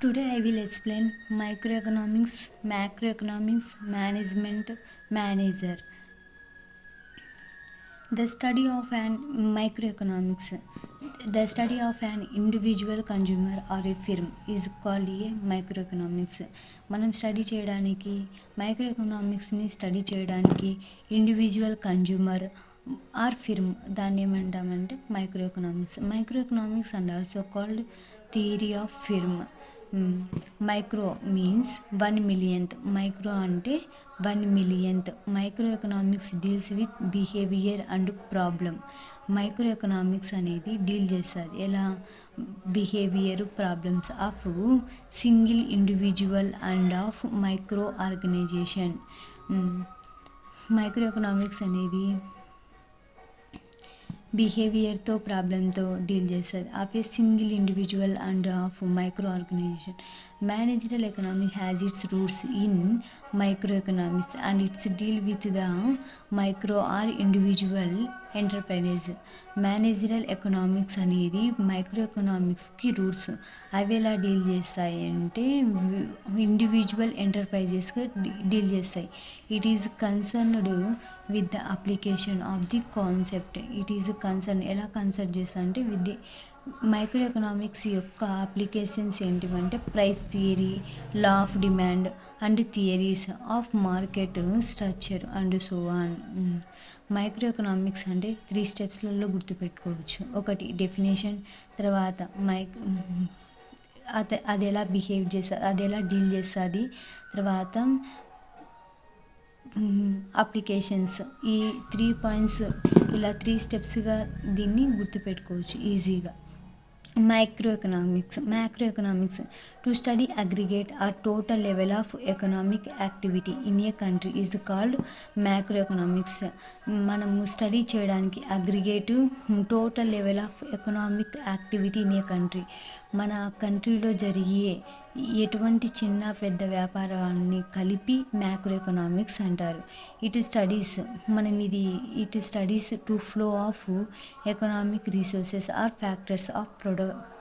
Today I will explain microeconomics, macroeconomics, management, manager. The study of an microeconomics, the study of an individual consumer or a firm is called a microeconomics. మనం study చేయడానికి మైక్రోఎకనామిక్స్ని study చేయడానికి individual consumer or firm దాన్ని ఏమంటామంటే microeconomics and also called theory of firm. Micro means 1 millionth. Micro అంటే 1 millionth. Micro economics deals with behaviour and problem. Micro economics అనేది deal చేస్తుంది ఎలా behaviour problems of single individual and of micro organisation. Micro economics అనేది బిహేవియర్తో ప్రాబ్లంతో deal చేస్తుంది of a single individual and of micro organisation. Managerial economics has its roots in micro economics and it's deal with the micro or individual enterprises. Managerial economics అనేది micro ఎకనామిక్స్కి roots. అవి ఎలా deal చేస్తాయి అంటే individual ఎంటర్ప్రైజెస్గా deal చేస్తాయి. It is concerned with the application of the concept. It is concern ఎలా concern చేస్తా అంటే విత్ ది మైక్రో ఎకనామిక్స్ యొక్క అప్లికేషన్స్ ఏంటివంటే price theory, law of demand and theories of market structure and so on. Micro economics అంటే 3 స్టెప్స్లలో గుర్తుపెట్టుకోవచ్చు. ఒకటి definition, తర్వాత అది ఎలా బిహేవ్ చేస్తుంది, అది ఎలా డీల్ చేస్తుంది, తర్వాత అప్లికేషన్స్. ఈ 3 పాయింట్స్ ఇలా 3 స్టెప్స్గా దీన్ని గుర్తుపెట్టుకోవచ్చు ఈజీగా. macroeconomics to study aggregate or total level of economic activity in a country is called macroeconomics. మనము స్టడీ చేయడానికి aggregate total level of economic activity in a country, మన కంట్రీలో జరిగే ఎటువంటి చిన్న పెద్ద వ్యాపారాన్ని కలిపి మ్యాక్రో ఎకనామిక్స్ అంటారు. It studies to flow of economic resources or factors of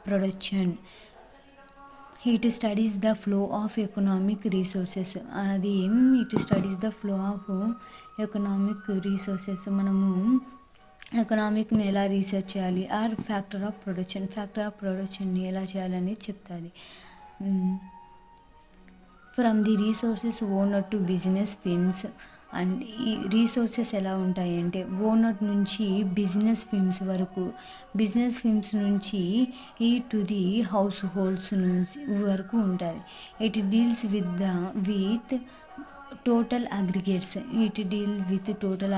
production. It studies the flow of economic resources. It studies the flow of economic resources. మనము ఎకనామిక్ని ఎలా రీసెర్చ్ చేయాలి ఆర్ ఫ్యాక్టర్ ఆఫ్ ప్రొడక్షన్ని ఎలా చేయాలనేది చెప్తుంది. From the resources owner to business firms. And ఈ resources ఎలా ఉంటాయంటే ఓనర్ నుంచి బిజినెస్ ఫిర్మ్స్ వరకు, బిజినెస్ ఫిర్మ్స్ నుంచి టు ది హౌస్ హోల్డ్స్ నుంచి వరకు ఉంటుంది. It deals with total aggregates. It deal with total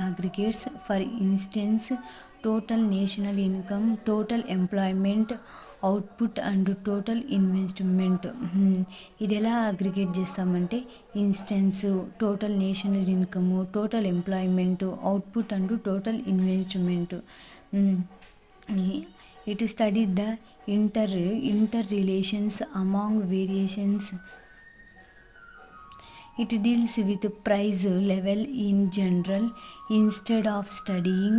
aggregates, for instance total national income, total employment output and total investment. ఇది ఎలా అగ్రిగేట్ చేస్తామంటే instance, total national income, total employment, output and total investment. It study the inter relations among variations. It deals with price level in general instead of studying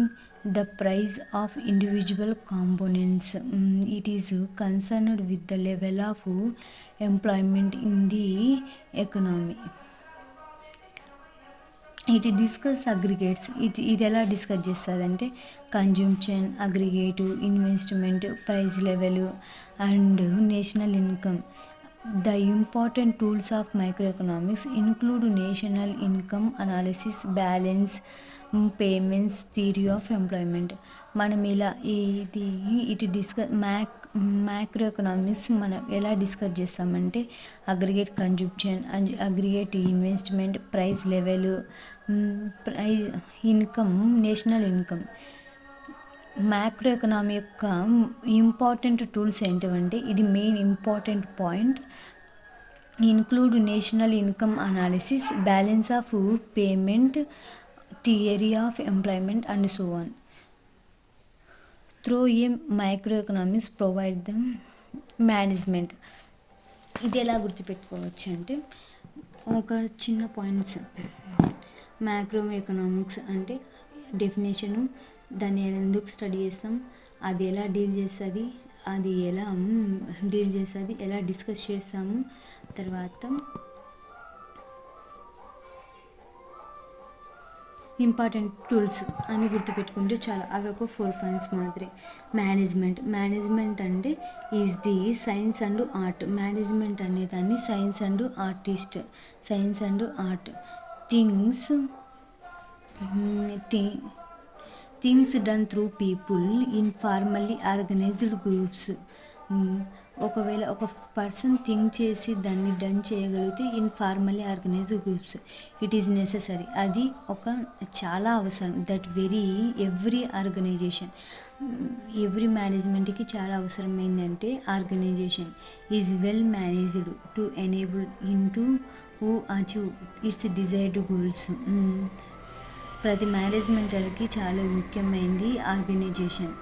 the price of individual components. It is concerned with the level of employment in the economy. It discuss aggregates. ఇది ఎలా discuss చేస్తుందంటే consumption, aggregate, investment, price level and national income. The important tools of microeconomics include national income analysis, balance payments, theory of employment. మనం ఇలా ఇటు macro economics మనం ఎలా discuss చేస్తామంటే aggregate consumption, aggregate investment, price level, income, national income. Macro economy యొక్క important tools ఏంటంటే ఇది main important point. Include national income analysis, balance of payment, theory of employment and so on. Through a micro economics provide the management. ఇది ఎలా గుర్తుపెట్టుకోవచ్చు అంటే ఒక చిన్న points. Macro economics అంటే డెఫినేషను, దాన్ని ఎందుకు స్టడీ చేస్తాం, అది ఎలా డీల్ చేస్తుంది, అది ఎలా డీల్ చేస్తుంది, ఎలా డిస్కస్ చేస్తాము. తర్వాత ఇంపార్టెంట్ టూల్స్ అని గుర్తుపెట్టుకుంటే చాలా. అవి ఒక 4 పాయింట్స్ మాత్రమే. మేనేజ్మెంట్ అంటే is the science and art. Management అనే దాన్ని science and art. Things things done through people in formally organised groups. ఒకవేళ ఒక పర్సన్ థింక్ చేసి దాన్ని డన్ చేయగలిగితే in formally organised groups it is necessary. అది ఒక చాలా అవసరం. దట్ ఎవ్రీ ఆర్గనైజేషన్, ఎవ్రీ మేనేజ్మెంట్కి చాలా అవసరమైందంటే organisation is well managed to enable in to achieve its desired goals. ప్రతి మేనేజ్మెంటర్కి చాలా ముఖ్యమైనది ఆర్గనైజేషన్.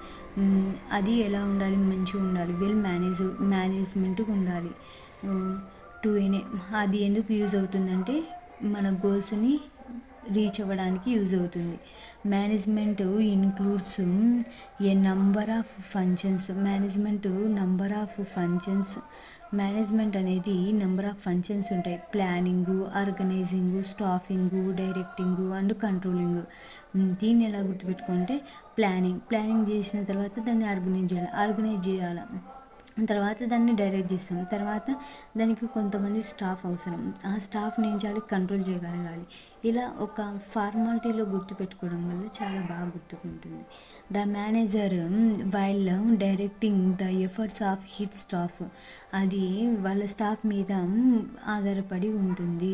అది ఎలా ఉండాలి, మంచిగా ఉండాలి, వెల్ మేనేజ్మెంట్గా ఉండాలి. అది ఎందుకు యూజ్ అవుతుందంటే మన గోల్స్ని రీచ్ అవ్వడానికి యూజ్ అవుతుంది. Management includes a number of functions. Management అనేది నెంబర్ ఆఫ్ ఫంక్షన్స్ ఉంటాయి. Planning, organising, staffing, directing and controlling. దీన్ని ఎలా గుర్తుపెట్టుకుంటే ప్లానింగ్ చేసిన తర్వాత దాన్ని ఆర్గనైజ్ చేయాలి, తర్వాత దాన్ని డైరెక్ట్ చేస్తాం, తర్వాత దానికి కొంతమంది స్టాఫ్ అవసరం. ఆ స్టాఫ్ని ఏం చేయాలి, కంట్రోల్ చేయగలగాలి. ఇలా ఒక ఫార్మాలిటీలో గుర్తుపెట్టుకోవడం వల్ల చాలా బాగా గుర్తుకుంటుంది. The manager while directing the efforts of his staff. అది వాళ్ళ స్టాఫ్ మీద ఆధారపడి ఉంటుంది.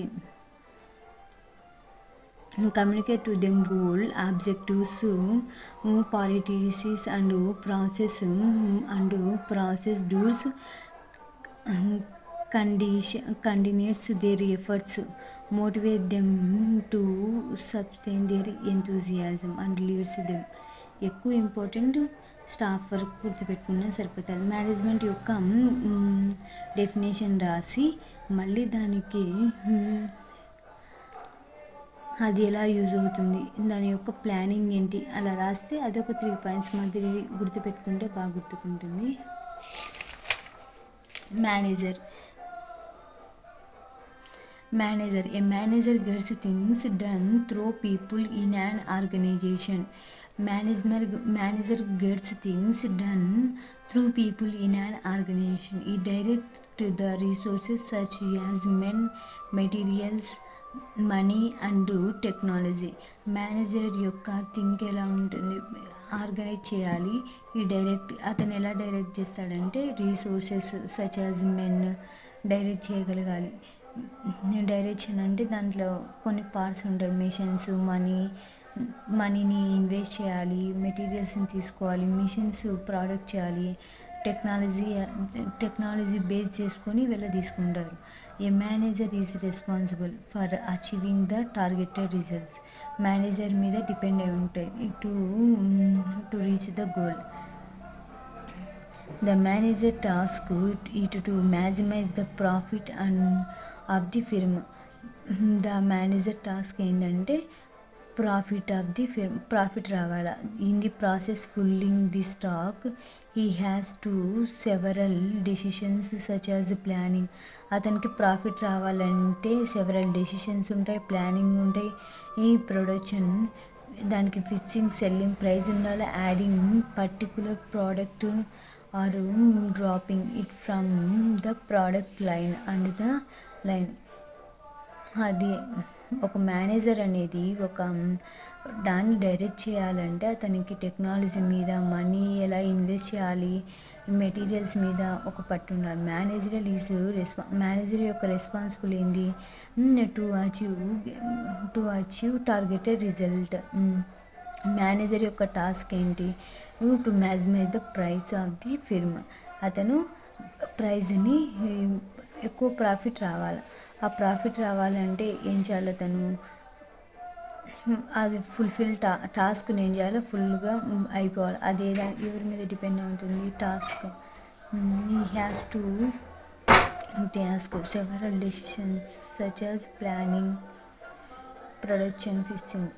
Communicate to them goal, objectives, policies and procedures coordinates their efforts, motivate them to sustain their enthusiasm and leads them. ఎక్కువ important staff వరకు గుర్తుపెట్టుకున్నా సరిపోతుంది. Management యొక్క డెఫినేషన్ రాసి మళ్ళీ దానికి అది ఎలా యూజ్ అవుతుంది, దాని యొక్క ప్లానింగ్ ఏంటి అలా రాస్తే అదొక 3 పాయింట్స్ మాదిరి గుర్తుపెట్టుకుంటే బాగా గుర్తుకుంటుంది. Manager a manager gets things done through people in an organisation. Manager gets things done through people in an organisation. He direct the resources such as men, materials, money and technology. Manager యొక్క think ఎలా ఉంటుంది, organise చేయాలి. అతను ఎలా direct చేస్తాడంటే resources such as men direct చేయగలగాలి. Direction అంటే దాంట్లో కొన్ని పార్ట్స్ ఉంటాయి. మిషన్స్, మనీని ఇన్వెస్ట్ చేయాలి, మెటీరియల్స్ని తీసుకోవాలి, మిషన్స్ ప్రోడక్ట్ చేయాలి, టెక్నాలజీ బేస్ చేసుకొని వీళ్ళ తీసుకుంటారు. A manager is responsible for achieving the targeted results. Manager మీద డిపెండ్ అయి ఉంటాయి to reach the goal. The manager task to maximise the profit of the firm. The manager task ఏంటంటే profit రావాలా. In the process fulfilling the stack he has to several decisions such as planning. అతనికి profit రావాలంటే several decisions ఉంటాయి, planning ఉంటాయి. ఈ production దానికి fixing, selling, price ఉండాలి, adding particular product or dropping it from the product line and the line. అది ఒక manager అనేది దాన్ని డైరెక్ట్ చేయాలంటే అతనికి టెక్నాలజీ మీద, మనీ ఎలా ఇన్వెస్ట్ చేయాలి, మెటీరియల్స్ మీద ఒక పట్టు ఉండాలి. మేనేజర్ యొక్క రెస్పాన్సిబుల్ ఏంది, to achieve targeted result. Manager యొక్క టాస్క్ ఏంటి, to maximise the price of the firm. అతను ప్రైజ్ని ఎక్కువ ప్రాఫిట్ రావాలి. ఆ ప్రాఫిట్ రావాలంటే ఏం చేయాలి, అతను అది టాస్క్ని ఏం చేయాలో ఫుల్గా అయిపోవాలి. అది ఎవరి మీద డిపెండ్ ఉంటుంది, task. He has to task several decisions such as planning, production, fixing.